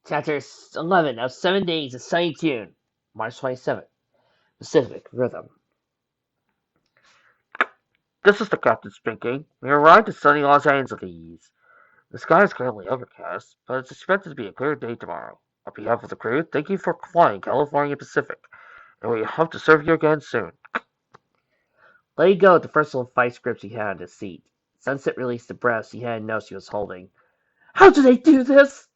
Chapter 11 of 7 Days of Sunny June, March 27th, Pacific Rhythm. This is the captain speaking. We arrived at sunny Los Angeles. The sky is currently overcast, but it's expected to be a clear day tomorrow. On behalf of the crew, thank you for flying California Pacific, and we hope to serve you again soon. Letting go of the first little vice grip she had on his seat, Sunset released the breath she hadn't known she was holding. How did they do this?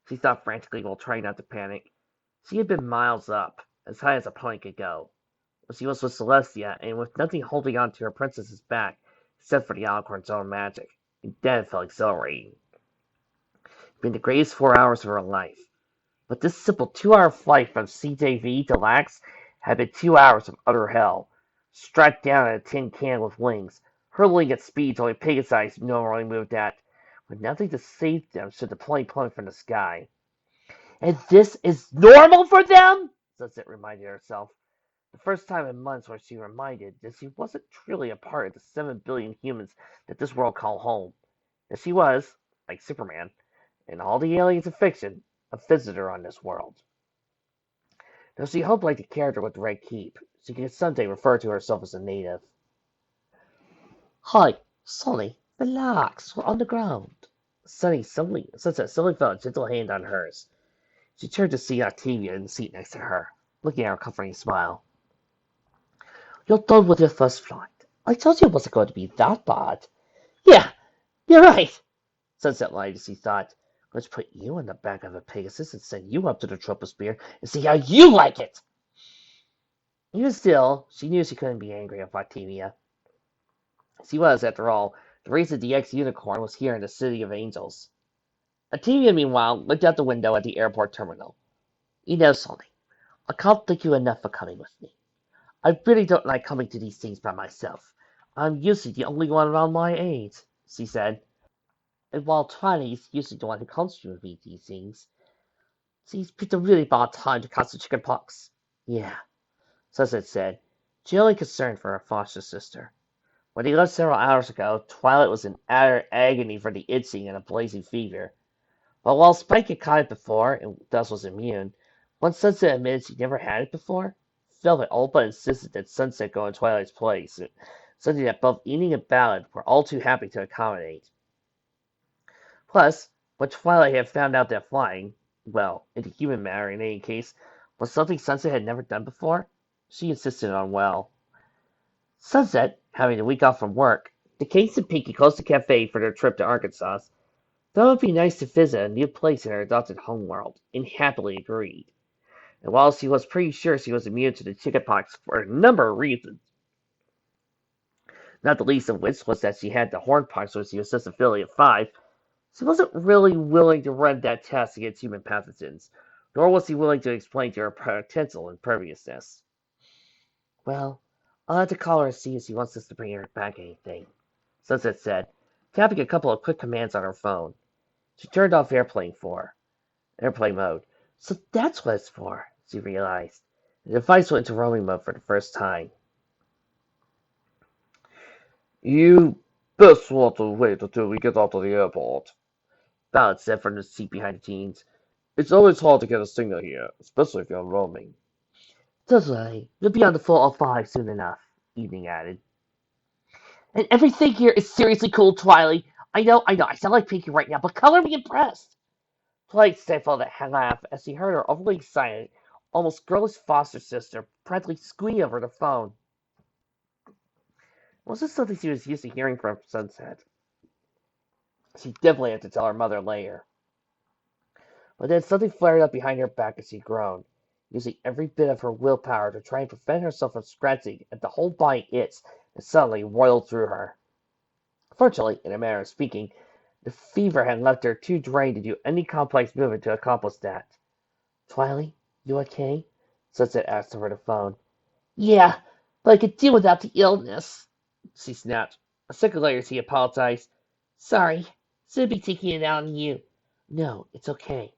She thought frantically while trying not to panic. She had been miles up, as high as a plane could go. But she was with Celestia, and with nothing holding on to her princess's back, except for the Alicorn's own magic, it then felt exhilarating. It had been the greatest 4 hours of her life. But this simple 2 hour flight from CJV to Lax had been 2 hours of utter hell. Strapped down in a tin can with wings, hurtling at speeds only Pegasi normally moved at, with nothing to save them should the plane plummet from the sky. And this is normal for them? Sunset reminded herself. The first time in months where she reminded that she wasn't truly a part of the 7 billion humans that this world called home. That she was, like Superman, and all the aliens of fiction, a visitor on this world. Though she hoped, like the character with the red cape, she could someday refer to herself as a native. Hi, Sonny, relax, we're on the ground. Sunset suddenly felt a gentle hand on hers. She turned to see Octavia in the seat next to her, looking at her comforting smile. You're done with your first flight. I told you it wasn't going to be that bad. Yeah, you're right, Sunset lied as she thought. Let's put you in the back of a Pegasus and send you up to the troposphere and see how you like it. Even still, she knew she couldn't be angry at Octavia. She was, after all, the reason the X-Unicorn was here in the City of Angels. Octavia, meanwhile, looked out the window at the airport terminal. You know, Sonny, I can't thank you enough for coming with me. I really don't like coming to these things by myself. I'm usually the only one around my age, she said. And while Twilight is usually the one who comes to me these things, she's picked a really bad time to catch the chicken pox. Yeah, Sunset said, genuinely concerned for her foster sister. When he left several hours ago, Twilight was in utter agony for the itching and a blazing fever. But while Spike had caught it before, and thus was immune, once Sunset admitted she never had it before, Velvet all but insisted that Sunset go in Twilight's place, something that both Enid and Ballad were all too happy to accommodate. Plus, when Twilight had found out that flying, well, into human matter in any case, was something Sunset had never done before, she insisted on well. Sunset, having a week off from work, the Case and Pinky closed the cafe for their trip to Arkansas. Thought it would be nice to visit a new place in her adopted homeworld, and happily agreed. And while she was pretty sure she was immune to the chickenpox for a number of reasons, not the least of which was that she had the hornpox when she was just a filly of 5, she wasn't really willing to run that test against human pathogens, nor was she willing to explain to her potential imperviousness. Well, I'll have to call her and see if she wants us to bring her back anything, Sunset said, tapping a couple of quick commands on her phone. She turned off airplane mode. So that's what it's for, she realized. The device went into roaming mode for the first time. You best want to wait until we get out of the airport, Ballard said from the seat behind the teens. It's always hard to get a signal here, especially if you're roaming. Don't worry, we'll be on the 405 soon enough, Evening added. And everything here is seriously cool, Twilight. I know, I sound like Pinky right now, but color me impressed. Twilight stifled a laugh as she heard her overly excited, almost girlish foster sister practically squeal over the phone. Wasn't something she was used to hearing from Sunset. She definitely had to tell her mother later. But then something flared up behind her back as she groaned, using every bit of her willpower to try and prevent herself from scratching at the whole body itch that suddenly roiled through her. Fortunately, in a manner of speaking, the fever had left her too drained to do any complex movement to accomplish that. Twilight, you okay? Sunset asked over the phone. Yeah, but I could do without the illness, she snapped. A second later, she apologized. Sorry, should be taking it out on you. No, it's okay.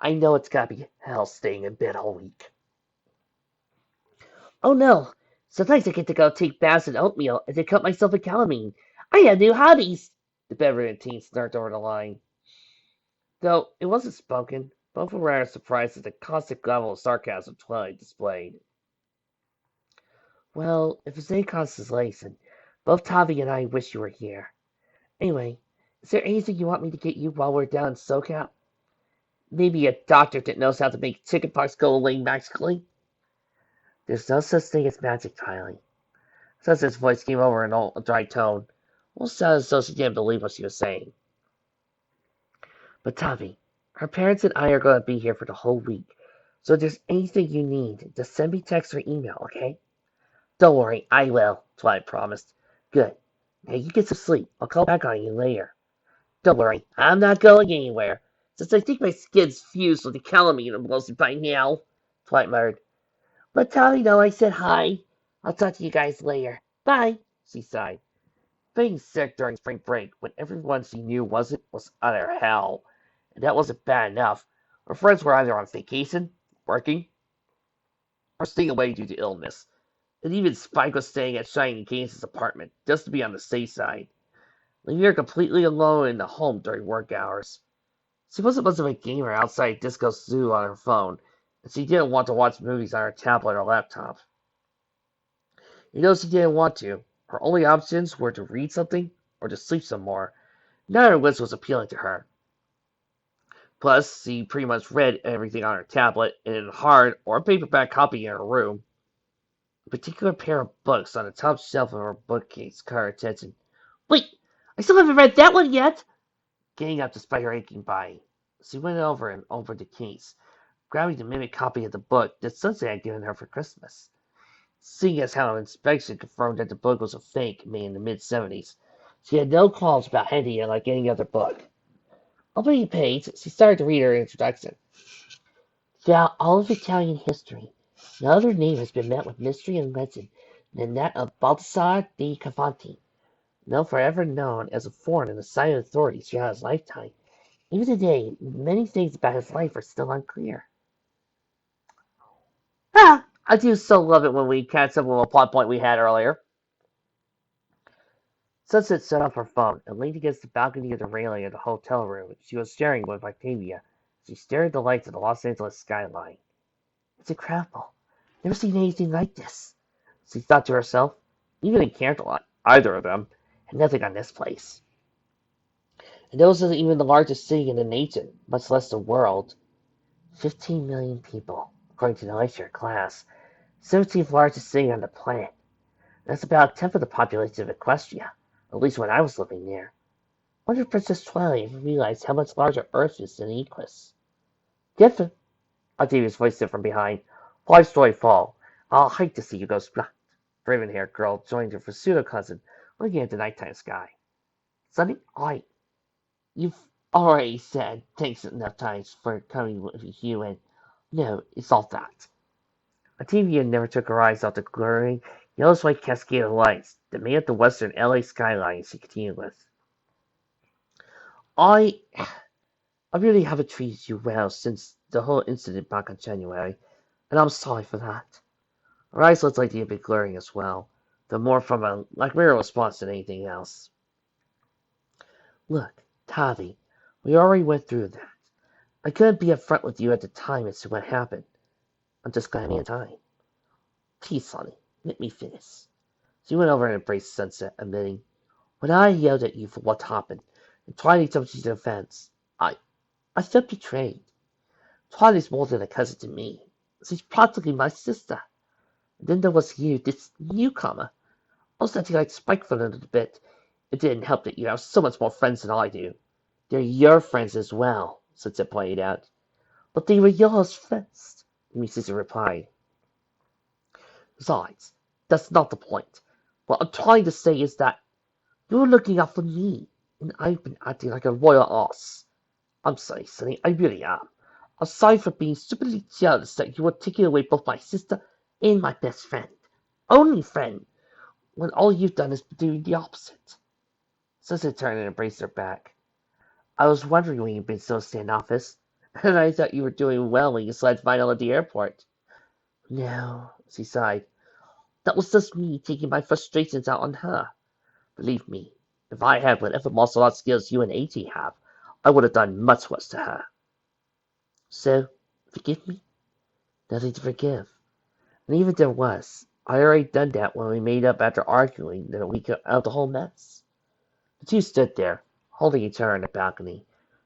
I know it's gotta be hell staying in bed all week. Oh no, sometimes I get to go take baths in oatmeal and then cut myself in calamine. I have new hobbies, the bedridden teen snarked over the line. Though it wasn't spoken, Both were rather surprised at the constant level of sarcasm Twilight displayed. Well, if it's any consolation, both Tavi and I wish you were here. Anyway, is there anything you want me to get you while we're down in SoCal? Maybe a doctor that knows how to make chickenpox go away magically? There's no such thing as magic, Tylee. Sunset's voice came over in a dry tone. Almost sounded as though she didn't believe what she was saying. But Tavi, her parents and I are going to be here for the whole week. So if there's anything you need, just send me text or email, okay? Don't worry, I will, Twilight promised. Good. Now you get some sleep. I'll call back on you later. Don't worry, I'm not going anywhere. Since I think my skin's fused with the calamine mostly by now, Twilight muttered. Let Tommy know I said hi. I'll talk to you guys later. Bye, she sighed. Being sick during spring break when everyone she knew wasn't was utter hell. And that wasn't bad enough. Her friends were either on vacation, working, or staying away due to illness. And even Spike was staying at Shiny Gaines' apartment, just to be on the safe side, leaving her completely alone in the home during work hours. She wasn't much of a gamer outside Disco Zoo on her phone, and she didn't want to watch movies on her tablet or laptop. She didn't want to. Her only options were to read something or to sleep some more. Neither of which was appealing to her. Plus, she pretty much read everything on her tablet in a hard or paperback copy in her room. A particular pair of books on the top shelf of her bookcase caught her attention. Wait! I still haven't read that one yet! Getting up despite her aching body, she went over and opened the case, grabbing the mimic copy of the book that Sunset had given her for Christmas. Seeing as how an inspection confirmed that the book was a fake made in the mid-70s, she had no qualms about handling it like any other book. Opening the page, she started to read her introduction. Throughout all of Italian history, no other name has been met with mystery and legend than that of Baldassare di Cavanti, forever known as a thorn in the side of authorities throughout his lifetime. Even today, many things about his life are still unclear. I do so love it when we catch up with a plot point we had earlier. Sunset set off her phone and leaned against the balcony of the railing of the hotel room she was sharing with Octavia. She stared at the lights of the Los Angeles skyline. It's incredible. Never seen anything like this, she thought to herself. Even in Canterlot, either of them had nothing on this place. And those isn't even the largest city in the nation, much less the world. 15 million people, according to the Leisure class. 17th largest city on the planet. That's about a tenth of the population of Equestria, at least when I was living there. I wonder if Princess Twilight ever realized how much larger Earth is than Equus. Different, Octavia's voice said from behind. 5-story fall. I'll hate to see you go splat. Raven-haired girl joined her pseudo cousin, looking at the nighttime sky. Sonny, you've already said thanks enough times for coming with you, and no, it's all that. Octavia never took her eyes off the glaring, yellowish-white cascade of lights that made up the western LA skyline she continued with. I really haven't treated you well since the whole incident back in January, and I'm sorry for that. Her eyes looked like they had been glaring as well, though more from a mere response than anything else. Look, Tavi, we already went through that. I couldn't be upfront with you at the time as to what happened. I'm just glad we had time. Please, Sonny, let me finish. She went over and embraced Sunset, admitting, when I yelled at you for what happened, and Twilight jumped to the fence, I felt betrayed. Twilight's more than a cousin to me. She's practically my sister. And then there was you, this newcomer. I was acting like Spike for a little bit. It didn't help that you have so much more friends than I do. They're your friends as well, Sunset pointed out. But they were yours first, Mrs. replied. Besides, that's not the point. What I'm trying to say is that you're looking out for me, and I've been acting like a royal ass. I'm sorry, Sonny, I really am. I'm sorry for being stupidly jealous that you were taking away both my sister and my best friend. Only friend, when all you've done is do the opposite. Sunset turned and embraced her back. I was wondering when you've been so standoffish, and I thought you were doing well when you slept final at the airport. No, she sighed. That was just me taking my frustrations out on her. Believe me, if I had whatever martial arts skills you and A.T. have, I would have done much worse to her. So, forgive me? Nothing to forgive. And even if there was, I already done that when we made up after arguing the week out the whole mess. The two stood there, holding each other on the balcony,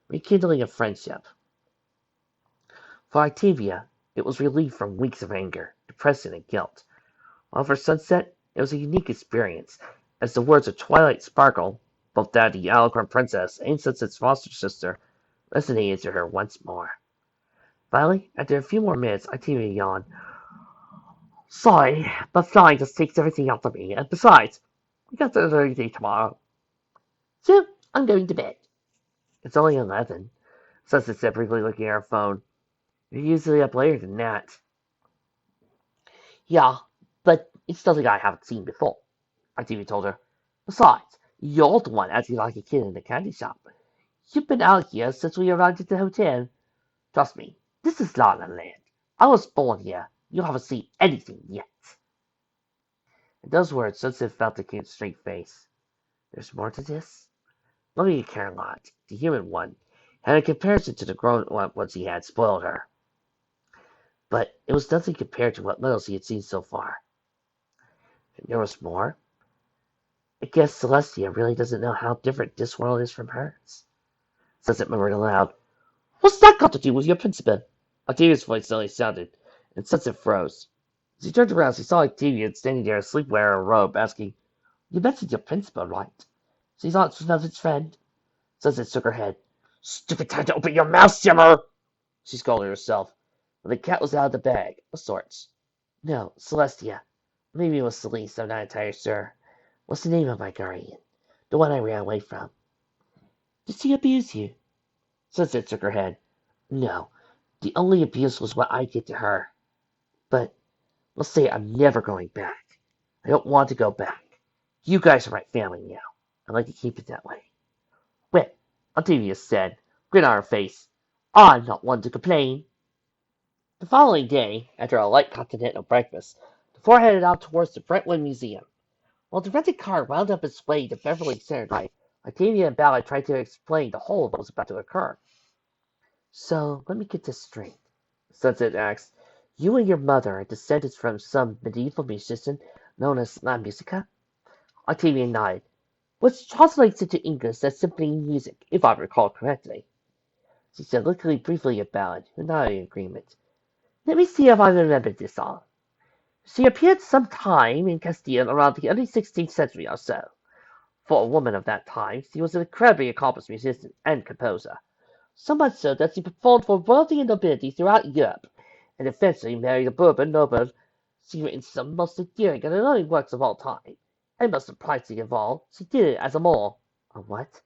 rekindling a friendship. For Octavia, it was relief from weeks of anger, depression, and guilt. While for Sunset, it was a unique experience, as the words of Twilight Sparkle, both that of the Alicorn Princess and Sunset's foster sister, resonated to her once more. Finally, after a few more minutes, Octavia yawned. Sorry, but flying just takes everything out of me, and besides, we got the early day tomorrow. So, I'm going to bed. It's only 11, Sunset said, briefly looking at her phone. You're usually up later than that. Yeah, but it's something I haven't seen before, Octavia told her. Besides, you're the one acting like a kid in the candy shop. You've been out here since we arrived at the hotel. Trust me, this is La La Land. I was born here. You haven't seen anything yet. At those words, Sunset felt the kid's straight face. There's more to this? Looking at Caroline, the human one, and in comparison to the grown ones he had spoiled her. But it was nothing compared to what little he had seen so far. And there was more. I guess Celestia really doesn't know how different this world is from hers. Sunset murmured aloud. What's that got to do with your principal? Octavia's voice suddenly sounded, and Sunset froze. As he turned around, he saw Octavia standing there asleep wearing a robe, asking, You mentioned your principal, right? She's Aunt Snow's friend. Sunset shook her head. Stupid time to open your mouth, Shimmer! She scolded herself. But the cat was out of the bag, of sorts. No, Celestia. Maybe it was Celeste, I'm not entirely sure. What's the name of my guardian? The one I ran away from. Did she abuse you? Sunset shook her head. No, the only abuse was what I did to her. But let's say I'm never going back. I don't want to go back. You guys are my family now. I'd like to keep it that way. Well, Octavia said, grin on her face. I'm not one to complain. The following day, after a light continental breakfast, the four headed out towards the Brentwood Museum. While the rented car wound up its way to Beverly Center Drive, Octavia and Ballard tried to explain the whole of what was about to occur. So, let me get this straight, Sunset asked. You and your mother are descended from some medieval musician known as La Musica? Octavia nodded, which translates into English as simply music, if I recall correctly. She said, looking briefly at Ballard, who nodded in agreement. Let me see if I remember this all. She appeared some time in Castile around the early 16th century or so. For a woman of that time, she was an incredibly accomplished musician and composer, so much so that she performed for royalty and nobility throughout Europe, and eventually married a Bourbon noble. She written some most endearing and annoying works of all time, and most surprising of all, she did it as a mole. A what?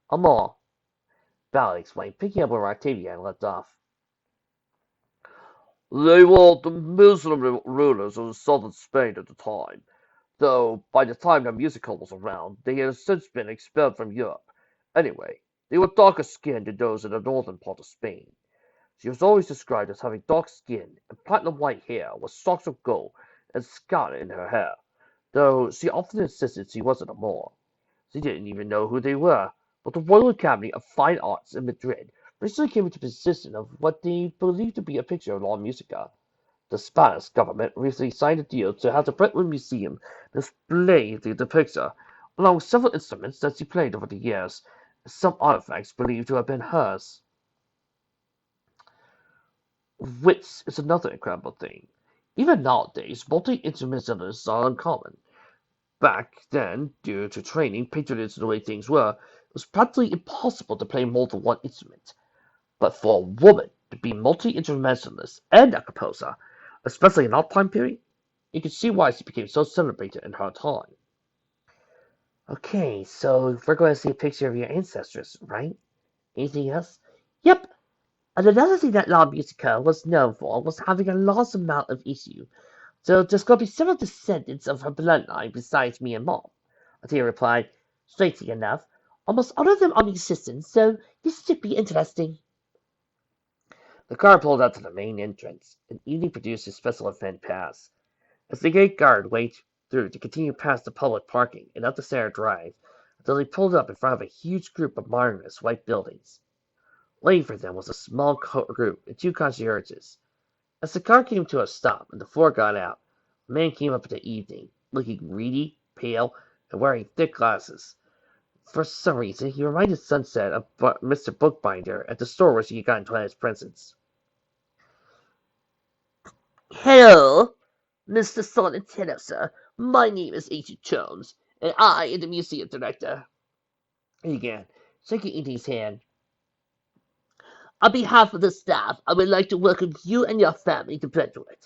A mole, Ballard explained, picking up where Octavia had left off. They were the Muslim rulers of southern Spain at the time, though by the time the musical was around, they had since been expelled from Europe. Anyway, they were darker skinned than those in the northern part of Spain. She was always described as having dark skin and platinum white hair with stalks of gold and scarlet in her hair, though she often insisted she wasn't a Moor. She didn't even know who they were, but the Royal Academy of Fine Arts in Madrid recently came into possession of what they believed to be a picture of La Musica. The Spanish government recently signed a deal to have the Brentwood Museum display the picture, along with several instruments that she played over the years, and some artifacts believed to have been hers. Which is another incredible thing. Even nowadays, multi-instrumentalists are uncommon. Back then, due to training, patronage, and the way things were, it was practically impossible to play more than one instrument. But for a woman to be multi-instrumentalist and a composer, especially in that time period, you can see why she became so celebrated in her time. Okay, so we're going to see a picture of your ancestors, right? Anything else? Yep. And another thing that La Musica was known for was having a large amount of issue. So there's going to be several descendants of her bloodline besides me and Mom. Atia replied, strangely enough. Almost all of them are musicians, so this should be interesting. The car pulled out to the main entrance, and Edie produced his special event pass. As the gate guard waved through to continue past the public parking and up the Sarah Drive, until they pulled up in front of a huge group of modernist white buildings. Waiting for them was a small group and two concierges. As the car came to a stop and the four got out, a man came up in the evening, looking greedy, pale, and wearing thick glasses. For some reason, he reminded Sunset of Mr. Bookbinder at the store where she had gotten Twilight's presents. Hello, Mr. Sonatello, sir. My name is Agent Jones, and I am the museum director. He began, shaking Edie's hand. On behalf of the staff, I would like to welcome you and your family to Brentwood.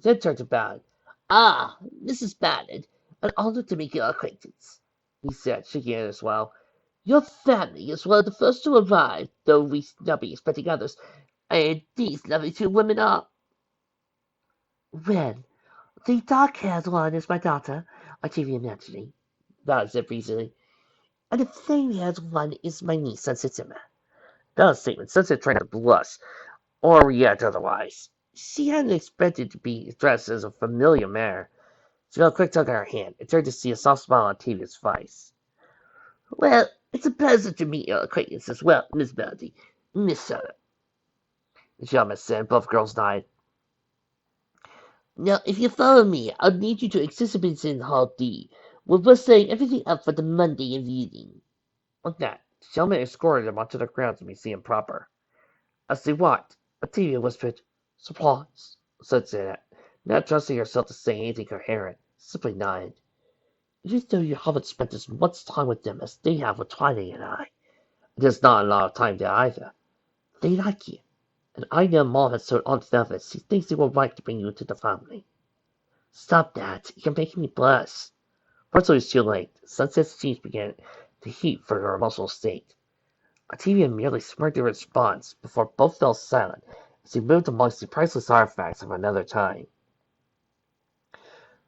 Then turned to Ballard. Ah, Mrs. Ballard, an honor to make your acquaintance, he said, shaking hands as well. Your family is one of the first to arrive, though we not be expecting others, and these lovely two women are. Well, the dark-haired one is my daughter, Octavia Naturally, Ballard said breezily, and the fair-haired one is my niece, Sunset Zimmer. Ballard's statement, Sunset tried to blush, or react otherwise. She hadn't expected to be addressed as a familiar manner. She felt a quick tug on her hand and turned to see a soft smile on Octavia's face. Well, it's a pleasure to meet your acquaintance as well, Miss Melody. Miss Sutter. The gentleman said. Both girls nodded. Now, if you follow me, I'll need you to exhibit in Hall D, where we're setting everything up for the Monday evening. With that, the gentleman escorted them onto the grounds of the museum proper. As they walked, Octavia whispered, Surprise, said Janet, not trusting herself to say anything coherent, simply nodded. Even though you haven't spent as much time with them as they have with Twilight and I, there's not a lot of time there either. They like you, and I know Mom has told Aunt Velvet she thinks it would right to bring you into the family. Stop that, you're making me blush. First it was too late. Sunset's cheeks began to heat for her emotional state. Octavia merely smirked in response before both fell silent as he moved amongst the priceless artifacts of another time.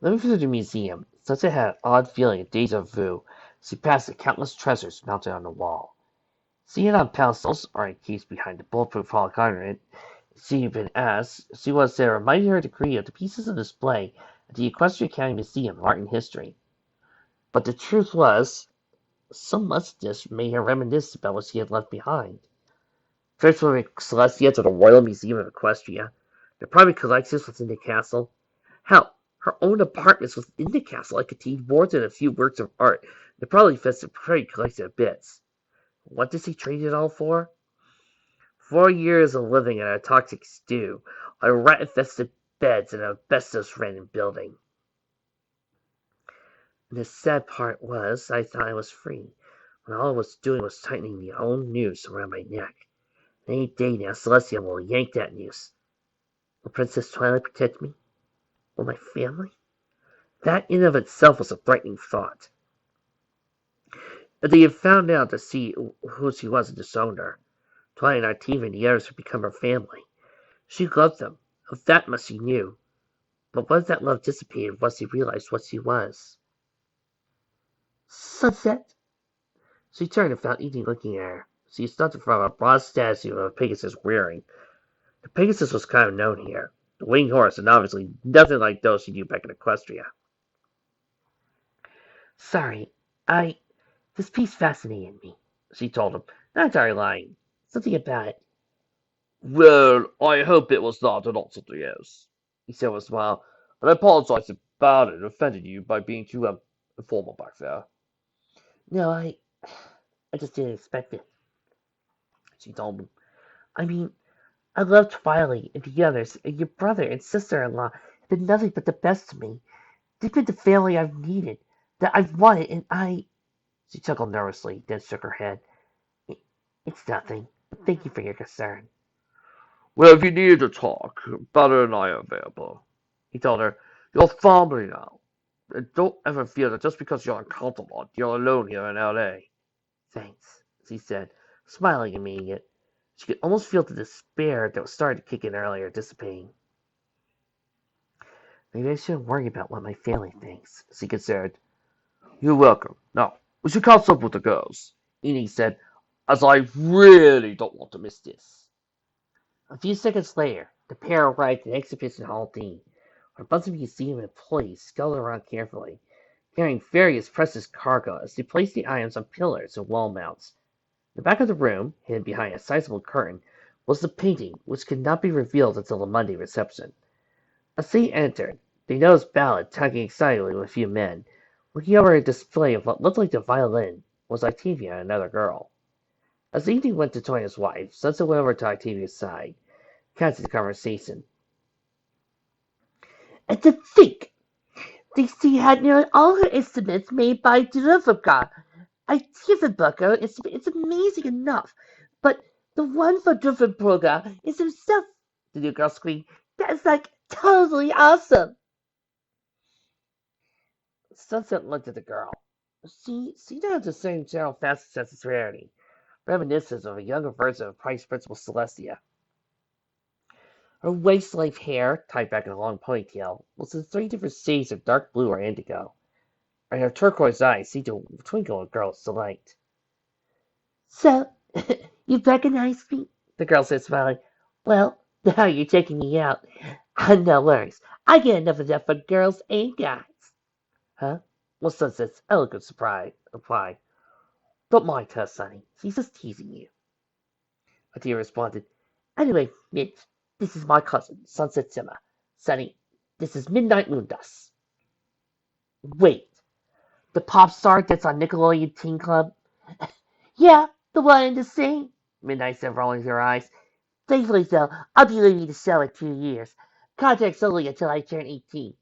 Moving through the museum, Sunset had an odd feeling of deja vu as he passed the countless treasures mounted on the wall. Seeing on pedestals or encased behind the bulletproof polycarbonate she had been asked, she was there reminded her degree of the pieces on display at the Equestrian County Museum of Art and History. But the truth was, so much of this made her reminisce about what she had left behind. Transferring Celestia to the Royal Museum of Equestria, the private collections within the castle. Hell, her own apartments within the castle contained more than a few works of art that probably fits a pretty collection of bits. What does he trade it all for? 4 years of living in a toxic stew, on rat-infested beds in an asbestos-ridden building. And the sad part was, I thought I was free, when all I was doing was tightening the own noose around my neck. Any day now, Celestia will yank that noose. Will Princess Twilight protect me? Will my family? That in of itself was a frightening thought. If they had found out to see who she was and disowned her, Twilight and Octavia and the others would become her family. She loved them. Of that much she knew. But what if that love dissipated once she realized what she was? Sunset! She turned and found Edie looking at her. She stood in front of a bronze statue of a Pegasus rearing. The Pegasus was kind of known here. The winged horse, and obviously nothing like those she knew back in Equestria. Sorry, this piece fascinated me, she told him, not entirely lying. Something about it. Well, I hope it was not and not something else, he said with a smile, and I apologize about it offended you by being too informal back there. No, I just didn't expect it, she told him. I mean, I love Twilight and the others, and your brother and sister-in-law have been nothing but the best to me. They've been the family I've needed, that I've wanted, and She chuckled nervously, then shook her head. It's nothing. Thank you for your concern. Well, if you needed to talk, Butter and I are available, he told her. You're family now. And don't ever feel that just because you're uncomfortable, you're alone here in L.A. Thanks, she said, smiling and meaning it. She could almost feel the despair that was starting to kick in earlier dissipating. Maybe I shouldn't worry about what my family thinks, she considered. You're welcome. Now, we should catch up with the girls, Enid said, as I really don't want to miss this. A few seconds later, the pair arrived at Exhibition Hall D, where a bunch of museum employees scuttled around carefully, carrying various precious cargo as they placed the items on pillars and wall mounts. the back of the room, hidden behind a sizable curtain, was the painting, which could not be revealed until the Monday reception. As they entered, they noticed Ballard talking excitedly with a few men. Looking over a display of what looked like a violin was Octavia and another girl. As the evening went to join his wife, Sunset went over to Octavia's side, catching the conversation. And to think, Dixie had nearly all her instruments made by Dubrovka. Tiefenbacher it's amazing enough, but the one for Dubrovka is himself. The new girl screamed. That's like totally awesome. Sunset looked at the girl. She had the same general fashion sense as rarity, reminiscent of a younger version of Price Principal Celestia. Her waist-length hair, tied back in a long ponytail, was in 3 different shades of dark blue or indigo, and her turquoise eyes seemed to twinkle in girl's delight. So, you recognize me? The girl said, smiling. Well, now you're taking me out. No worries. I get enough of that for girls and guys. Huh? Was Sunset's elegant surprise reply. Don't mind her, Sonny. She's just teasing you. Atia responded. Anyway, Mitch, this is my cousin, Sunset Simmer. Sonny, this is Midnight Moondust. Wait, the pop star that's on Nickelodeon Teen Club? Yeah, the one in the scene, Midnight said, rolling her eyes. Thankfully, though, I'll be leaving the show in 2 years. Contract's only until I turn 18.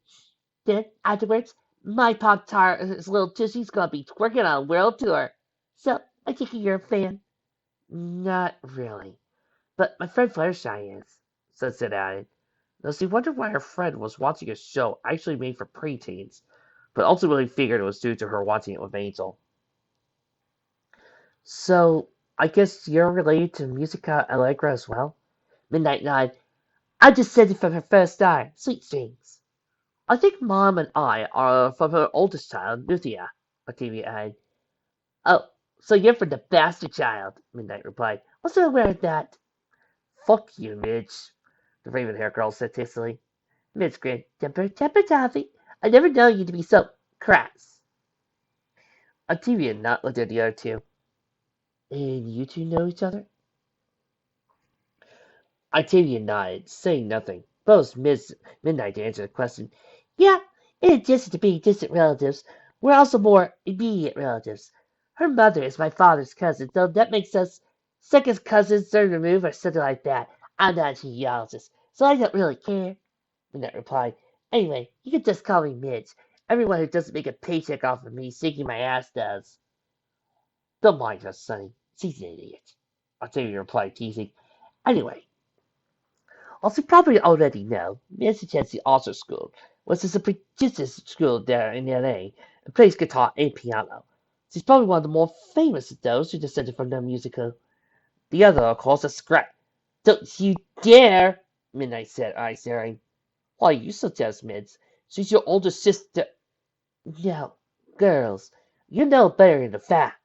Then, afterwards, my pop star, his little tussy's gonna be twerking on a world tour. So, I take it you're a fan? Not really. But my friend Fluttershy is, Sunset added. Though she wondered why her friend was watching a show actually made for preteens, but ultimately figured it was due to her watching it with Angel. So, I guess you're related to Musica Allegra as well? Midnight nodded. I descended from her first star, Sweet Strings. I think Mom and I are from her oldest child, Luthia, Octavia added. Oh, so you're from the bastard child, Midnight replied. What's the matter with that? Fuck you, Midge, the raven-haired girl said tastily. Midge grinned. Temper, temper, Toffee. I never known you to be so crass. Octavia not looked at the other two. And you two know each other? Octavia nodded, saying nothing. Both Miss Midnight to answer the question. Yeah, in addition to being distant relatives, we're also more immediate relatives. Her mother is my father's cousin, so that makes us second cousins, third removed, or something like that. I'm not a genealogist, so I don't really care. Midnight replied. Anyway, you can just call me Midge. Everyone who doesn't make a paycheck off of me shaking my ass does. Don't mind her, Sonny. She's an idiot. Octavia replied, teasing. Anyway, as you probably already know, Massachusetts Art School, which is a prestigious school there in LA, and plays guitar and piano. She's probably one of the more famous of those who descended from the musical. The other, of course, is Scrat. Don't you dare! Midnight said, eyes staring. Why, you suggest, Mids? She's your older sister. No, girls, you know better than that.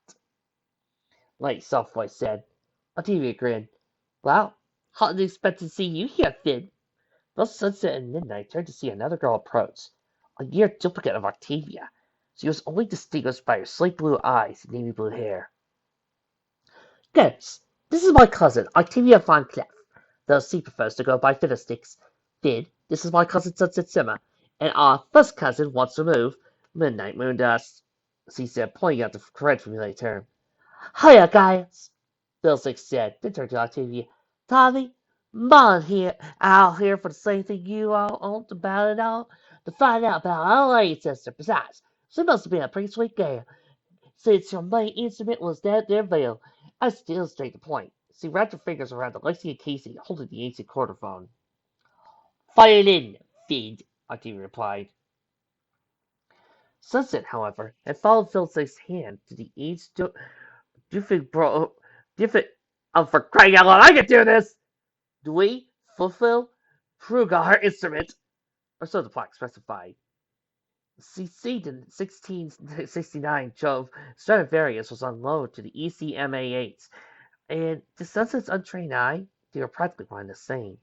Light soft voice said. Octavia grinned. Well, hardly expect to see you here, Finn. Both Sunset and Midnight turned to see another girl approach, a near duplicate of Octavia. She was only distinguished by her slate blue eyes and navy blue hair. Girls, this is my cousin, Octavia Von Cleff, though she prefers to go by Fiddlesticks. Finn, this is my cousin Sunset Simmer, and our first cousin once removed, Midnight Moondust, she said, pointing out the correct familiar term. Hiya, guys, Fiddlesticks said, then turned to Octavia. Tommy, Mom here, out here for the same thing you all want about it all, to find out about our ancestor. Besides, she must have been a pretty sweet girl, since your main instrument was that there veil. I still straight the point. She wrapped her fingers around the Lexington casing, holding the ancient quarterphone. Violin, Fid, Octavia replied. Sunset, however, had followed Fiddlestick's hand to the aged Dufig bro. Dufig. Oh, for crying out loud, I can do this! Dewey, fulfill, Pruga, her instrument, or so the plaque specified. Succeeded in 1669, Jove Stradivarius was on loan to the ECMA-8, and to Sunset's untrained eye, they were practically one and the same.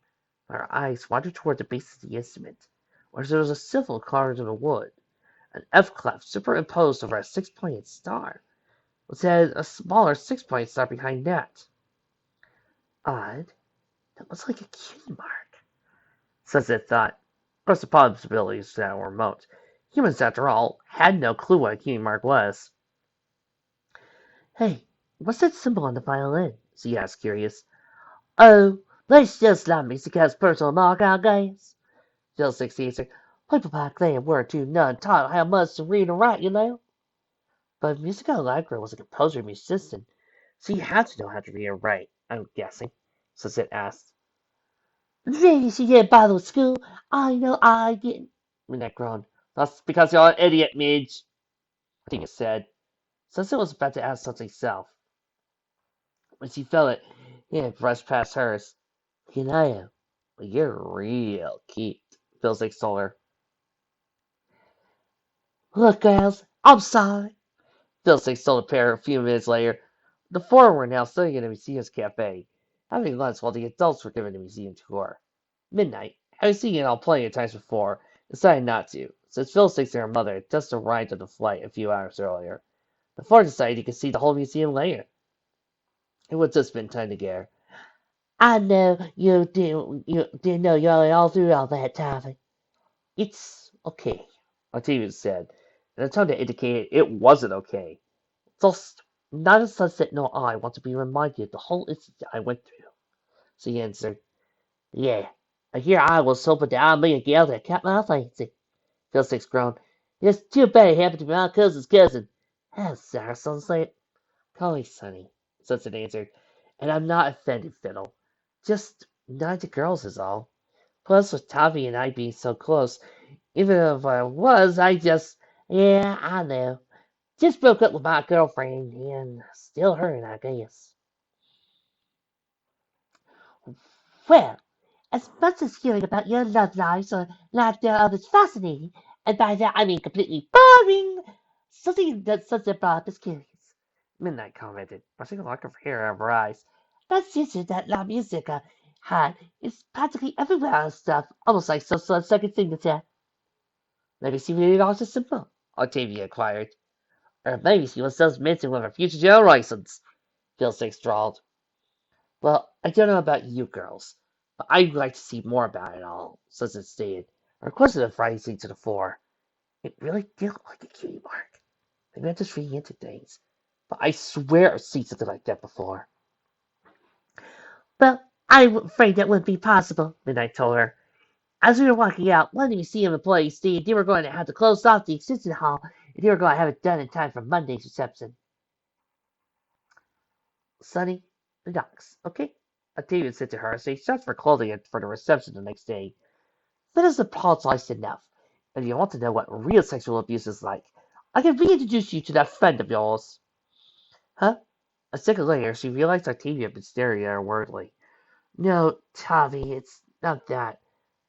Our eyes wandered toward the base of the instrument, where there was a symbol carved in the wood, an F clef superimposed over a six-pointed star. which had a smaller 6-point star behind that. Odd. That was like a cutie mark. Sunset thought. Of course, the possibilities that were remote. Humans, after all, had no clue what a cutie mark was. Hey, what's that symbol on the violin? She asked, curious. Oh, that's just La Musica's personal knockout games. Jill 60 answered. People back then were too none taught how much to read and write, you know. But Musica Allegra was a composer and musician, so you had to know how to read and write, I'm guessing. Sunset asked. Maybe she didn't bother with school. I know I didn't. Midnight groaned. That's because you're an idiot, Midge, Tina said. Sunset was about to ask something self, when she felt it hand brushed past hers. You know, you're real cute, Fiddlesticks told her. Look, girls, I'm sorry, Fiddlesticks told the pair a few minutes later. The four were now sitting in the museum's cafe, having lunch while the adults were giving the museum tour. Midnight, having seen it all plenty of times before, decided not to, since Fiddlesticks and her mother had just arrived on the flight a few hours earlier. The four decided he could see the whole museum later. It would just been time to get her. I know you didn't know you were all through all that, Taffy. It's okay, Octavia said, in a tone that indicated it wasn't okay. Just neither Sunset nor I want to be reminded of the whole incident I went through. She answered. Yeah, I hear I was hoping that I'd meet a gal that kept my fancy. Fiddlesticks groaned. It's too bad it happened to be my cousin's cousin. Oh, sorry, Sunset. Call me Sonny, Sunset answered. And I'm not offended, Fiddle. Just not the girls is all. Plus, with Taffy and I being so close, even if I was, yeah, I know. Just broke up with my girlfriend and still hurting, I guess. Well, as much as hearing about your love lives or lack thereof is fascinating, and by that I mean completely boring, something that Sunset brought up is curious. Midnight commented, brushing a lock of hair out of her eyes. That sister that La Musica had is practically everywhere on stuff, almost like some sort of second signature. Maybe she really lost a simple, Octavia inquired. Or maybe she was just minting with her future generations, Fiddlesticks drawled. Well, I don't know about you girls, but I'd like to see more about it all, Sunset stated, her question rising to the fore. It really did look like a cutie mark. Maybe I'm just reading into things, but I swear I've seen something like that before. Well, I'm afraid that wouldn't be possible, Midnight told her. As we were walking out, one of the museum employees stated they were going to have to close off the exhibition hall if they were going to have it done in time for Monday's reception. Sonny, relax, okay? Octavia said to her as they searched for clothing for the reception the next day. Let us apologize enough. If you want to know what real sexual abuse is like, I can reintroduce you to that friend of yours. Huh? A second later, she realized Octavia had been staring at her wordly. No, Tavi, it's not that.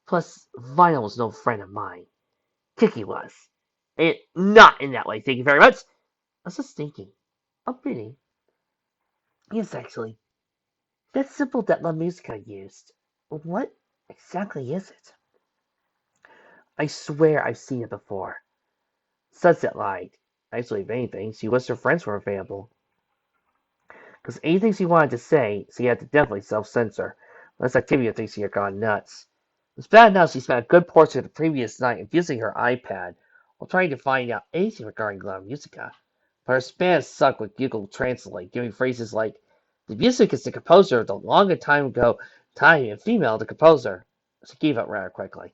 Plus, Vinyl was no friend of mine. Kiki was. And not in that way, thank you very much. I was just thinking. Oh, really? Yes, actually. That symbol that La Musica used. What exactly is it? I swear I've seen it before. Sunset lied. Actually, if anything, she wished her friends were available. Because anything she wanted to say, she had to definitely self-censor, unless Octavia thinks she had gone nuts. It's bad enough she spent a good portion of the previous night abusing her iPad while trying to find out anything regarding La Musica, but her Spanish sucked with Google Translate, giving phrases like, the music is the composer of the long time ago time and female the composer. She gave up rather quickly.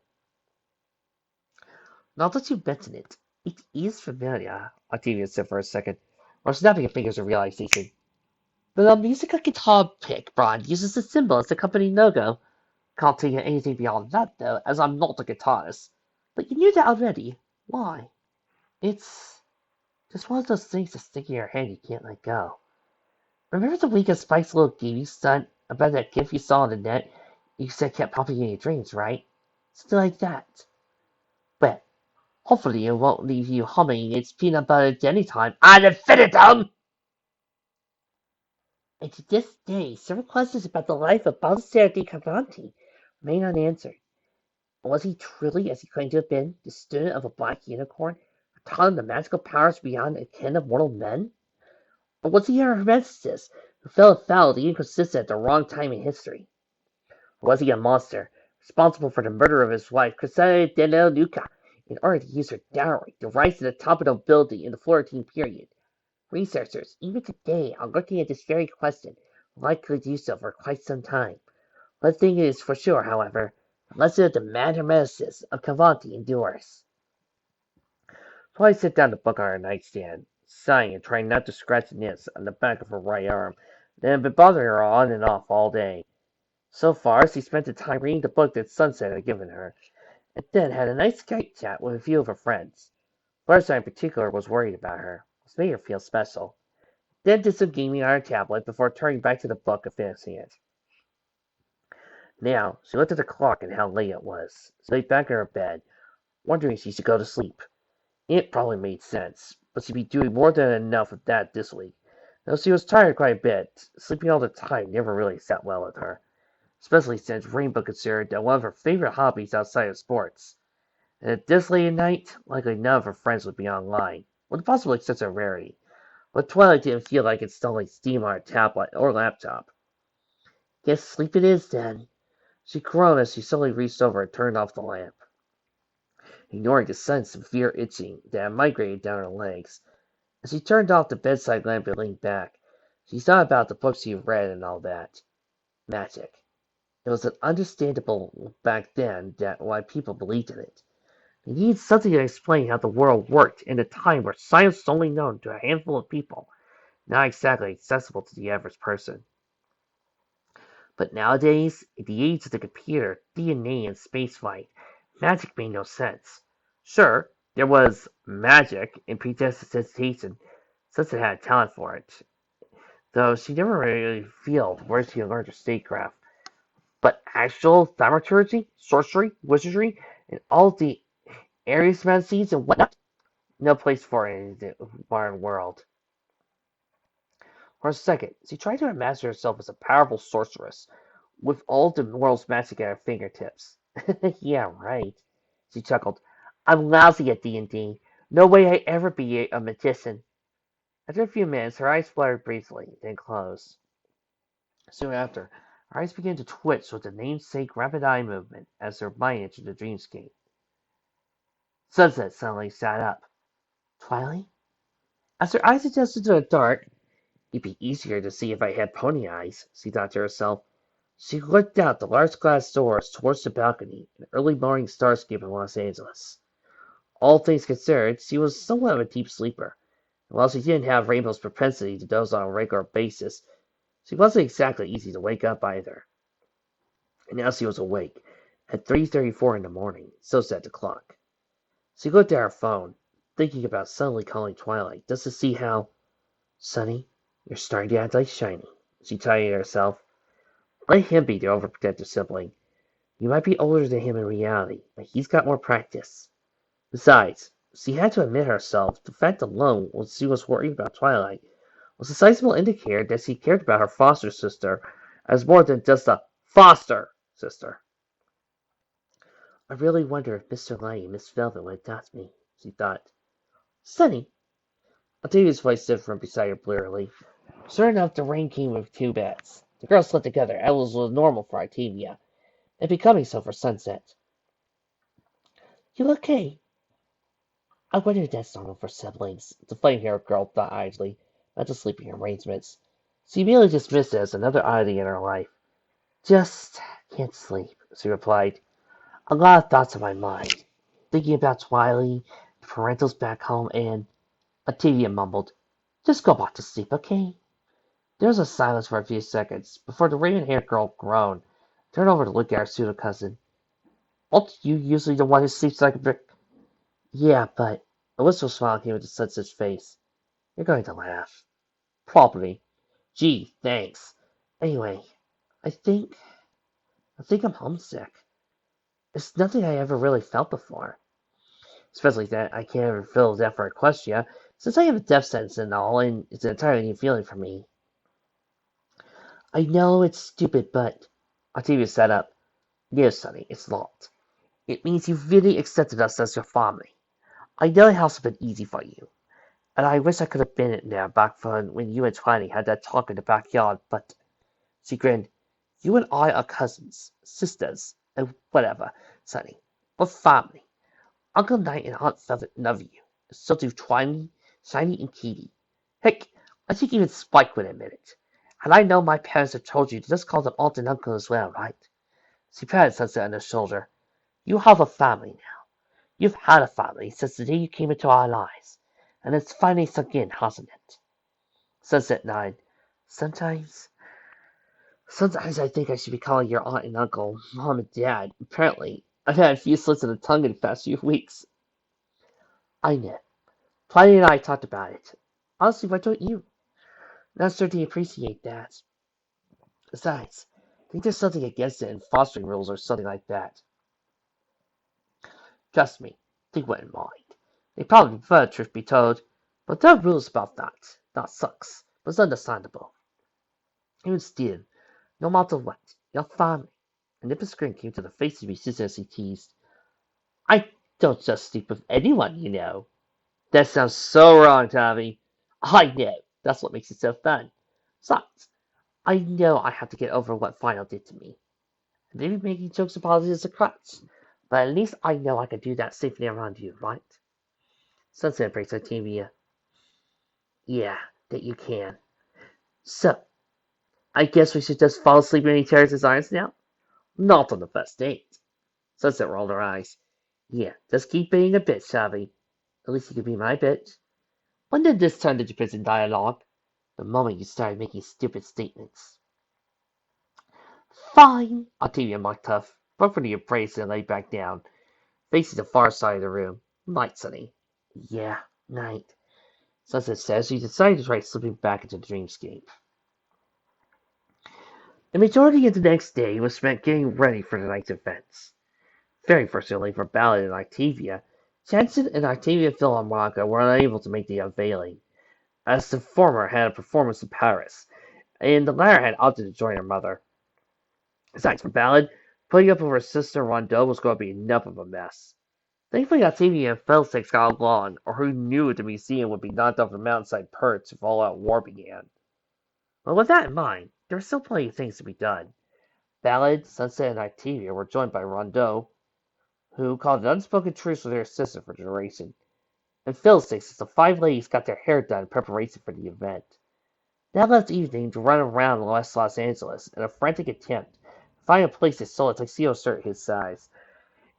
Now that you mention it, it is familiar, Octavia said for a second, while snapping her fingers in realization. The musical guitar pick brand uses the symbol as the company logo. Can't tell you anything beyond that, though, as I'm not a guitarist. But you knew that already. Why? It's just one of those things that stick in your head you can't let go. Remember the week of Spike's little game you sent about that gift you saw on the net you said kept popping in your dreams, right? Something like that. But hopefully it won't leave you humming its peanut butter any time ad infinitum! And to this day, several questions about the life of Baldassare di Cavalcanti remain unanswered. Was he truly, as he claimed to have been, the student of a black unicorn, taught him the magical powers beyond the ken of mortal men? Or was he a hermeticist who fell afoul of the Inquisition at the wrong time in history? Or was he a monster, responsible for the murder of his wife, Cressida del Luca, in order to use her dowry to rise to the top of nobility in the Florentine period? Researchers, even today, are looking at this very question, and likely to do so for quite some time. One thing is for sure, however, the legend of the mad hermeticist of Cavalti endures. Polly set down the book on her nightstand, sighing and trying not to scratch the nits on the back of her right arm that had been bothering her on and off all day. So far, she spent the time reading the book that Sunset had given her, and then had a nice Skype chat with a few of her friends. Butterside in particular was worried about her, which made her feel special. Then did some gaming on her tablet before turning back to the book and finishing it. Now, she looked at the clock and how late it was. She lay back in her bed, wondering if she should go to sleep. It probably made sense, but she'd be doing more than enough of that this week. Though she was tired quite a bit, sleeping all the time never really sat well with her, especially since Rainbow considered that one of her favorite hobbies outside of sports. And at this late at night, likely none of her friends would be online, with the possible exception of Rarity. But Twilight didn't feel like installing Steam on her tablet or laptop. Guess sleep it is, then. She groaned as she suddenly reached over and turned off the lamp, ignoring the sudden severe itching that had migrated down her legs. As she turned off the bedside lamp and leaned back, she thought about the books she had read and all that. Magic. It was understandable back then that why people believed in it. They needed something to explain how the world worked in a time where science was only known to a handful of people, not exactly accessible to the average person. But nowadays, in the age of the computer, DNA, and spaceflight, magic made no sense. Sure, there was magic in predestination, since it had talent for it, though she never really revealed where she had learned her statecraft. But actual thaumaturgy, sorcery, wizardry, and all the areas seeds and whatnot, no place for it in the modern world. For a second, she tried to imagine herself as a powerful sorceress, with all the world's magic at her fingertips. Yeah, right, she chuckled. I'm lousy at D&D. No way I'd ever be a magician. After a few minutes, her eyes fluttered briefly, then closed. Soon after, her eyes began to twitch with the namesake rapid eye movement as her mind entered the dreamscape. Sunset suddenly sat up. Twilight? As her eyes adjusted to the dark, it'd be easier to see if I had pony eyes, she thought to herself. She looked out the large glass doors towards the balcony, an early morning starscape in Los Angeles. All things considered, she was somewhat of a deep sleeper, and while she didn't have Rainbow's propensity to doze on a regular basis, she wasn't exactly easy to wake up either. And now she was awake, at 3:34 in the morning, so said the clock. She looked at her phone, thinking about suddenly calling Twilight, just to see how... Sonny, you're starting to act like Shiny, she tidied herself. Let him be the overprotective sibling. You might be older than him in reality, but he's got more practice. Besides, she had to admit herself, the fact alone that she was worried about Twilight was a sizable indicator that she cared about her foster sister as more than just a foster sister. I really wonder if Mr. Light and Miss Velvet would adopt me, she thought. Sonny! Octavia's voice stood from beside her blearily. Sure enough, the rain came with two bats. The girls slept together, as was normal for Octavia, and becoming so for Sunset. You okay? I wonder if that's normal for siblings, the flame-haired girl thought idly, not the sleeping arrangements. She immediately dismissed it as another oddity in her life. Just can't sleep, she replied. A lot of thoughts on my mind. Thinking about Twilight, the parentals back home, and... Octavia mumbled, Just go back to sleep, okay? There was a silence for a few seconds, before the raven-haired girl groaned, turned over to look at her pseudo-cousin. Aren't you usually the one who sleeps like a brick? Yeah, but... A wistful smile came into Sunset's face. You're going to laugh. Probably. Gee, thanks. Anyway, I think... I'm homesick. It's nothing I ever really felt before. Especially that I can't ever feel that for Equestria, since I have a death sentence and all, and it's an entirely new feeling for me. I know it's stupid, but... Octavia sat up. Yes, Sonny, it's not. It means you've really accepted us as your family. I know it hasn't been easy for you. And I wish I could have been in there back then when you and Tiny had that talk in the backyard, but she grinned. You and I are cousins, sisters, and whatever, Sonny. We're family. Uncle Knight and Aunt Velvet love you. So do Twiny, Shiny, and Kitty. Heck, I think even Spike would admit it. And I know my parents have told you to just call them aunt and uncle as well, right? She patted Sunset on her shoulder. You have a family now. You've had a family since the day you came into our lives. And it's finally sunk in, hasn't it? Sunset nodded. Sometimes, sometimes I think I should be calling your aunt and uncle mom and dad. Apparently, I've had a few slips of the tongue in the past few weeks. I know. Pliny and I talked about it. Honestly, why don't you? Not sure to appreciate that. Besides, I think there's something against it in fostering rules or something like that. Trust me, they wouldn't mind. They probably prefer, truth be told, but there are rules about that. That sucks, but it's understandable. Even still, no matter what, your family. And Nippus grin came to the face of his sister as he teased. I don't just sleep with anyone, you know. That sounds so wrong, Tommy. I know. That's what makes it so fun. Besides, I know I have to get over what Final did to me. Maybe making jokes about it is a crutch, but at least I know I can do that safely around you, right? Sunset breaks Octavia. Yeah, that you can. So, I guess we should just fall asleep in each other's arms now? Not on the first date. Sunset rolled her eyes. Yeah, just keep being a bitch, Shabby. At least you can be my bitch. When did this turn into prison dialogue? The moment you started making stupid statements. Fine, Octavia mocked tough, broke from the embrace and lay back down, facing the far side of the room. Night, Sonny. Yeah, night. Sunset says she decided to try slipping back into the dreamscape. The majority of the next day was spent getting ready for the night's events. Very fortunately for Ballad and Octavia, Jansen and Octavia Philharmonica were unable to make the unveiling, as the former had a performance in Paris, and the latter had opted to join her mother. Besides, for Ballad, putting up with her sister Rondeau was going to be enough of a mess. Thankfully, Octavia and Felix got along, or who knew the museum would be knocked off the mountainside perch if all-out war began. But with that in mind, there were still plenty of things to be done. Ballad, Sunset, and Octavia were joined by Rondeau, who called an unspoken truce with her sister for the duration, and Fiddlesticks as the five ladies got their hair done in preparation for the event. That left evening to run around West Los Angeles in a frantic attempt to find a place that sold a tuxedo shirt his size,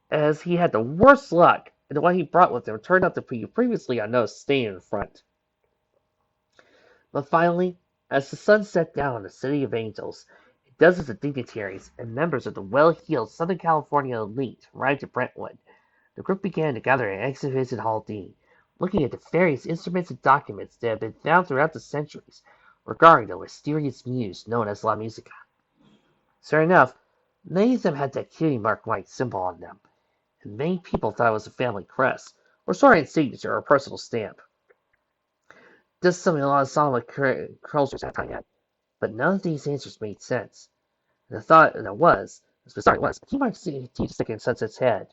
as he had the worst luck, and the one he brought with him turned out to be a previously unnoticed stain in front. But finally, as the sun set down on the City of Angels, dozens of dignitaries and members of the well-heeled Southern California elite arrived at Brentwood. The group began to gather in Exhibition Hall D, looking at the various instruments and documents that had been found throughout the centuries regarding the mysterious muse known as La Musica. Sure enough, many of them had that cutie mark white symbol on them, and many people thought it was a family crest, or Saurian signature, or personal stamp. Just something a lot of Solomon cultures at that time had. But none of these answers made sense. And the thought that was, as bizarre it was, he might see teeth stick in Sunset's head.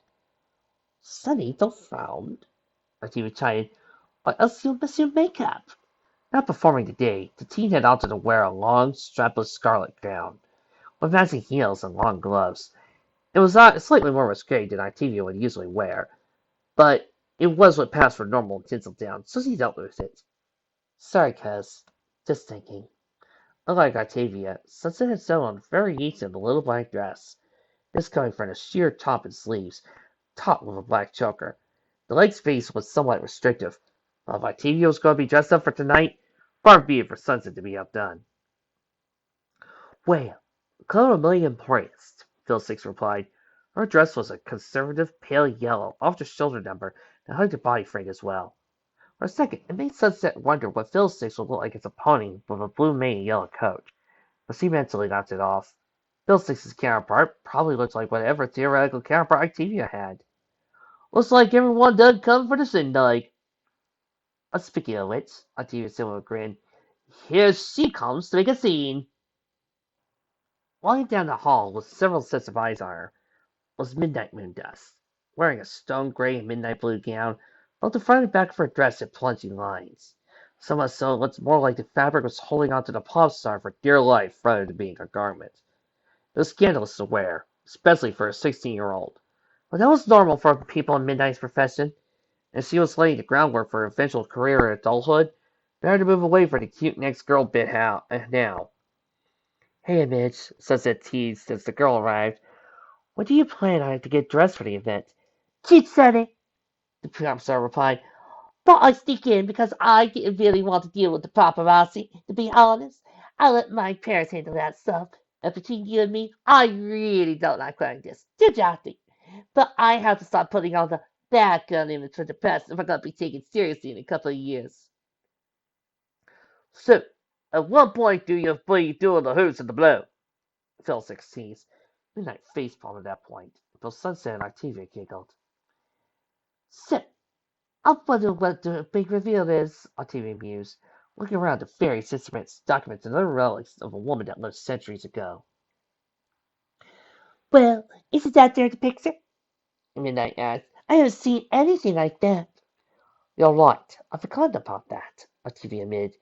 Sonny, don't frown, Artiva chided, or else you'll miss your makeup. Not performing today, the teen had opted to wear a long, strapless scarlet gown, with matching heels and long gloves. It was slightly more risque than Octavia would usually wear, but it was what passed for normal tinsel down, so she dealt with it. Sorry, cuz. Just thinking. Unlike Octavia, Sunset had sewn on variation of the little black dress, this coming from a sheer top and sleeves, topped with a black choker. The leg space was somewhat restrictive, but if Octavia was going to be dressed up for tonight, far be it for Sunset to be outdone. Well, Colonel Amelia Emporius, Phil Six replied. Her dress was a conservative pale yellow, off the shoulder number, that hugged her body frame as well. For a second, it made Sunset wonder what Fiddlesticks would look like as a pony with a blue mane and yellow coat, but she mentally knocked it off. Fiddlesticks' counterpart probably looked like whatever theoretical counterpart Octavia had. Looks like everyone done come for the Syndyke. Speaking of which, Octavia said with a grin, here she comes to make a scene. Walking down the hall with several sets of eyes on her was Midnight Moondust, wearing a stone gray and midnight blue gown, Both the front and back of her dress had plunging lines. So much so it looked more like the fabric was holding onto the pop star for dear life rather than being a garment. It was scandalous to wear, especially for a 16-year-old. But that was normal for people in Midnight's profession, and she was laying the groundwork for her eventual career in adulthood. Better to move away from the cute next girl bit now. Hey, Midge, Sunset teased as the girl arrived. When do you plan on to get dressed for the event? Keep Sunny, the pop star replied. But I sneak in because I didn't really want to deal with the paparazzi, to be honest. I let my parents handle that stuff. And between you and me, I really don't like wearing this. Too jolly. But I have to start putting on the bad girl image for the press if I'm going to be taken seriously in a couple of years. So, at what point do you bleed doing the hoots and the blow? Phil 16's. Midnight facepalmed at that point. Though Sunset and Octavia giggled. So, I wonder what the big reveal is, Octavia mused, looking around the various instruments, documents, and other relics of a woman that lived centuries ago. Well, isn't that there the picture? Midnight asked. I haven't seen anything like that. You're right. I forgot about that, Octavia admitted.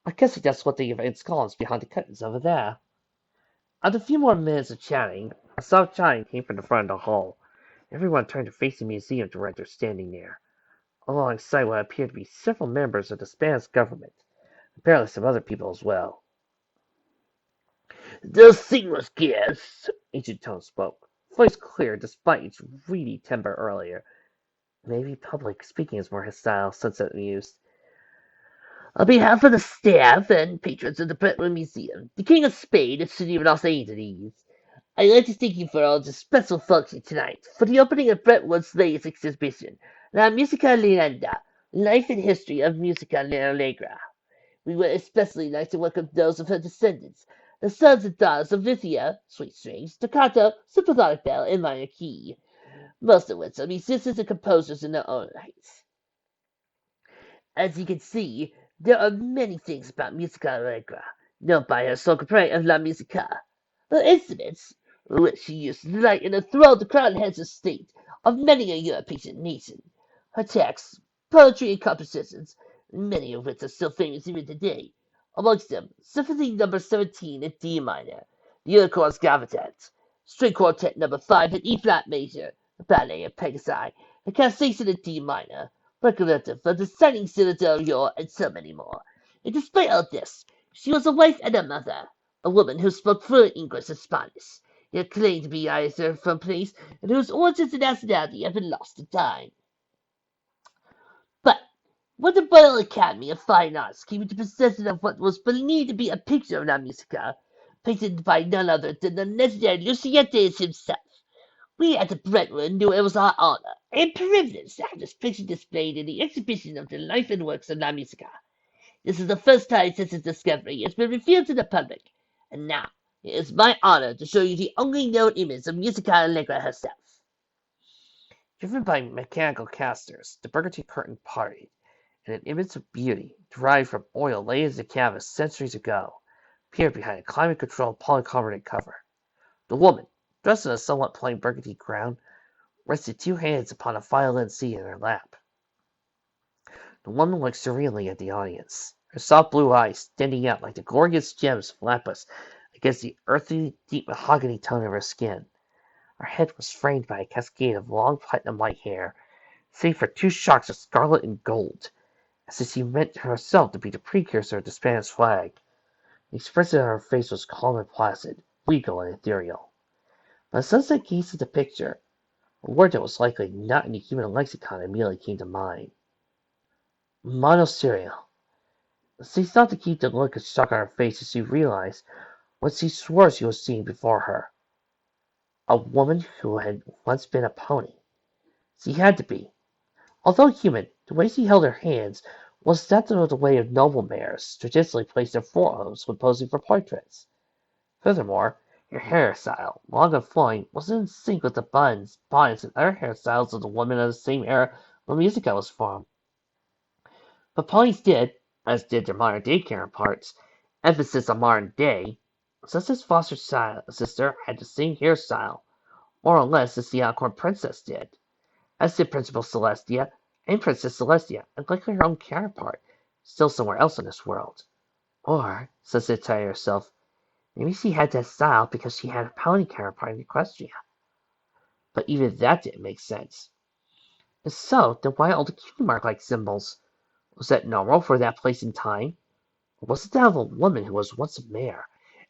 I guess that's what the event's called behind the curtains over there. After a few more minutes of chatting, a soft chime came from the front of the hall. Everyone turned to face the museum director standing there, alongside what appeared to be several members of the Spanish government, apparently some other people as well. Distinguished guests, Ancient Tone spoke, voice clear despite its reedy timbre earlier. Maybe public speaking is more his style, Sunset mused. On behalf of the staff and patrons of the Brentwood Museum, the King of Spain, and City of Los Angeles, I'd like to thank you for all the special function tonight for the opening of Brentwood's latest exhibition, La Musica Leyenda, Life and History of Musica Allegra. We would especially like to welcome those of her descendants, the sons and daughters of Lithia, Sweet Strings, Staccato, Sympathetic Bell, and Minor Key, most of which are musicians and composers in their own rights. As you can see, there are many things about Musica Allegra, known by her sole proprietor of La Musica. Her instruments, which she used to delight and enthrall the crowned heads of state of many a European nation. Her texts, poetry, and compositions, many of which are still famous even today. Amongst them, Symphony No. 17 in D minor, the Unicorns Gavotte, String Quartet No. 5 in E-flat major, the Ballet of Pegasi, the Cassation in D minor, Recollective of the Shining Citadel, and so many more. And despite all this, she was a wife and a mother, a woman who spoke fluent English and Spanish, yet claimed to be either from place and whose origins and nationality have been lost to time. But when the Royal Academy of Fine Arts came into possession of what was believed to be a picture of La Musica, painted by none other than the legendary Lucientes himself, we at the Brentwood knew it was our honor and privilege to have this picture displayed in the exhibition of the life and works of La Musica. This is the first time since its discovery it's been revealed to the public, and now it is my honor to show you the only known image of Musica Allegra herself. Driven by mechanical casters, the burgundy curtain parted, and an image of beauty, derived from oil laid into canvas centuries ago, appeared behind a climate-controlled polycarbonate cover. The woman, dressed in a somewhat plain burgundy gown, rested two hands upon a violin seat in her lap. The woman looked serenely at the audience, her soft blue eyes standing out like the glorious gems of lapis against the earthy, deep mahogany tone of her skin. Her head was framed by a cascade of long platinum-white hair, save for two shocks of scarlet and gold, as if she meant herself to be the precursor of the Spanish flag. The expression on her face was calm and placid, regal and ethereal. But as Sunset gazed at the picture, a word that was likely not in the human lexicon immediately came to mind. Monocereal. She thought to keep the look of shock on her face as she realized what she swore she was seeing before her. A woman who had once been a pony. She had to be. Although human, the way she held her hands was that of the way of noble mares traditionally placed their forearms when posing for portraits. Furthermore, her hairstyle, long and flowing, was in sync with the buns, bonnets, and other hairstyles of the women of the same era when Musica was formed. But ponies did, as did their modern-day counterparts, emphasis on modern day, Sunset's foster sister had the same hairstyle, more or less, as the Alcorn princess did, as did Principal Celestia and Princess Celestia, and likely her own counterpart, still somewhere else in this world. Or, says it to herself, maybe she had that style because she had a pony counterpart in Equestria. But even that didn't make sense. And so, then why all the cutie mark-like symbols? Was that normal for that place and time? Or was it that of a woman who was once a mare,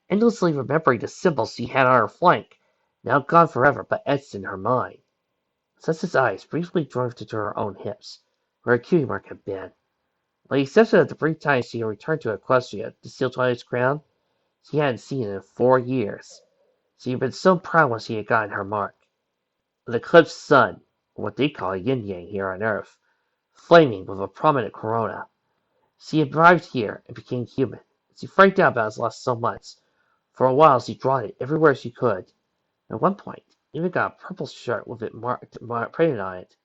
endlessly remembering the symbols she had on her flank, now gone forever but etched in her mind? Sessa's eyes briefly drifted to her own hips, where a cutie mark had been. With the exception of the brief time she had returned to Equestria to steal Twilight's crown, she hadn't seen it in 4 years. She had been so proud when she had gotten her mark. An eclipsed sun, or what they call a yin-yang here on Earth, flaming with a prominent corona. She had arrived here and became human. She freaked out about his loss so much. For a while she drawn it everywhere she could. At one point, even got a purple shirt with it printed on it.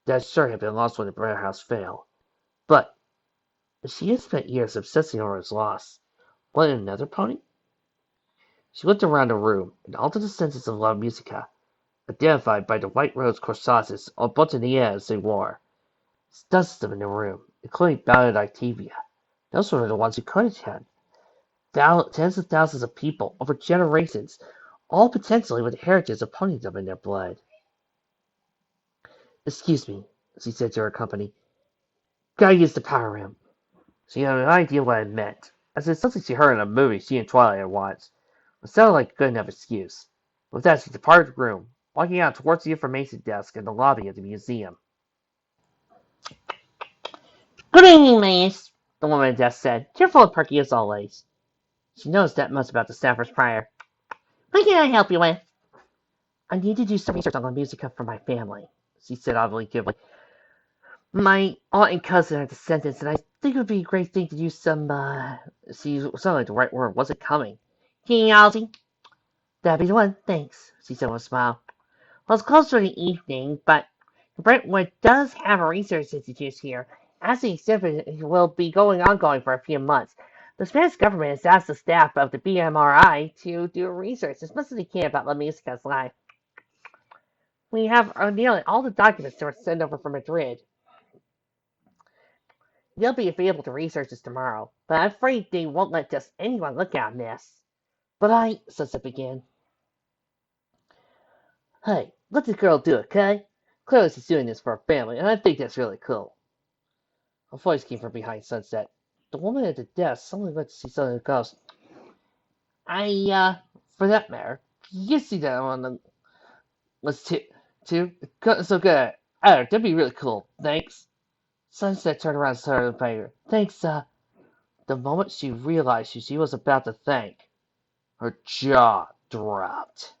That shirt had been lost when the Brenner house failed. But she had spent years obsessing over his loss. What, another pony? She looked around the room, and all to the senses of La Musica, identified by the white rose corsages or boutonnieres they wore. Dozens of them in the room, including Ballad Octavia. Those were the ones who could attend. Tens of thousands of people, over generations, all potentially with the heritage of ponydom in their blood. Excuse me, she said to her company. Gotta use the power room. She had an idea what it meant, as it's something she heard in a movie she and Twilight had watched. It sounded like a good enough excuse. With that, she departed the room, walking out towards the information desk in the lobby of the museum. Good evening, miss, the woman at the desk said, cheerful and perky as always. She knows that much about the Stafford's Prior. What can I help you with? I need to do some research on the musica for my family, she said oddly gibbly. My aunt and cousin are descendants, and I think it would be a great thing to do some, she sounded like the right word wasn't coming. Genealogy? That'd be the one, thanks, she said with a smile. Well, it's close for the evening, but Brentwood does have a research institute here, as the exhibit will be ongoing for a few months. The Spanish government has asked the staff of the BMRI to do research as much as they can about La Musica's life. We have nearly all the documents to send over from Madrid. They'll be available to researchers tomorrow, but I'm afraid they won't let just anyone look at this. But Sussa began. Hey, let the girl do it, okay? Clearly she's doing this for her family, and I think that's really cool. A voice came from behind Sunset. The woman at the desk suddenly went to see something that goes, for that matter, you see that on the list too? So good. That'd be really cool. Thanks. Sunset turned around and started to pay her. Thanks, The moment she realized who she was about to thank, her jaw dropped.